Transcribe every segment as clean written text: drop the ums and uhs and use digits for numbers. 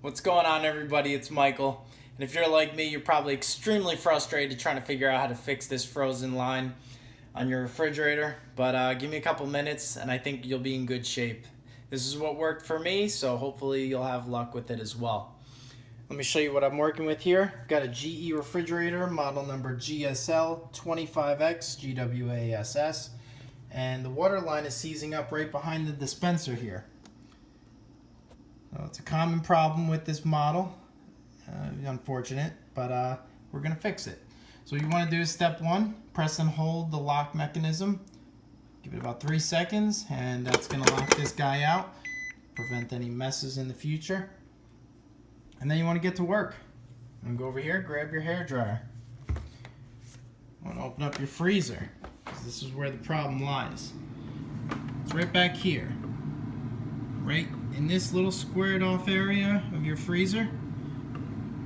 What's going on, everybody? It's Michael. And if you're like me, you're probably extremely frustrated trying to figure out how to fix this frozen line on your refrigerator. But give me a couple minutes and I think you'll be in good shape. This is what worked for me, so hopefully you'll have luck with it as well. Let me show you what I'm working with here. I've got a GE refrigerator, model number GSL25XGWA SS. And the water line is seizing up right behind the dispenser here. So it's a common problem with this model, unfortunate, but we're going to fix it. So what you want to do is step one, press and hold the lock mechanism. Give it about 3 seconds, and that's going to lock this guy out, prevent any messes in the future. And then you want to get to work. And go over here, grab your hairdryer. You want to open up your freezer, because this is where the problem lies. It's right back here. Right in this little squared off area of your freezer.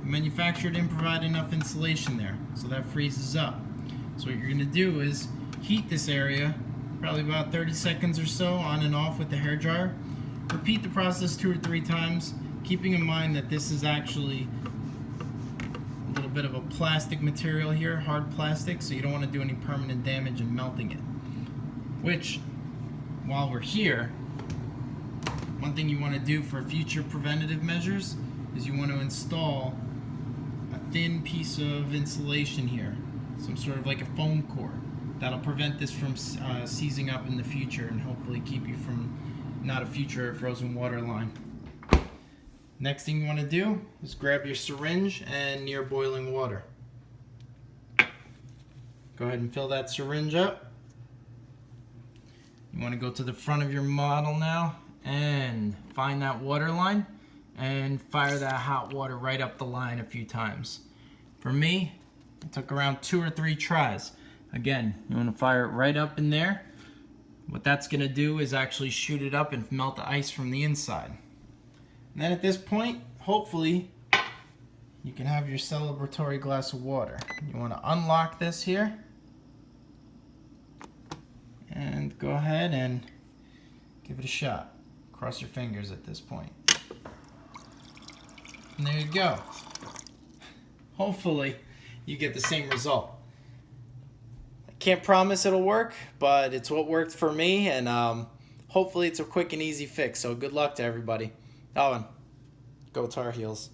The manufacturer didn't provide enough insulation there, so that freezes up. So what you're going to do is heat this area, probably about 30 seconds or so, on and off with the hairdryer. Repeat the process 2 or 3 times, keeping in mind that this is actually a little bit of a plastic material here, hard plastic, so you don't want to do any permanent damage in melting it. Which, while we're here, one thing you want to do for future preventative measures is you want to install a thin piece of insulation here, some sort of like a foam core. That'll prevent this from seizing up in the future and hopefully keep you from not a future frozen water line. Next thing you want to do is grab your syringe and near boiling water. Go ahead and fill that syringe up. You want to go to the front of your model now and find that water line and fire that hot water right up the line a few times. For me, it took around 2 or 3 tries. Again, you want to fire it right up in there. What that's going to do is actually shoot it up and melt the ice from the inside. And then at this point, hopefully, you can have your celebratory glass of water. You want to unlock this here and go ahead and give it a shot. Cross your fingers at this point. And there you go. Hopefully, you get the same result. I can't promise it'll work, but it's what worked for me, and hopefully it's a quick and easy fix. So good luck to everybody. Oh, and go Tar Heels.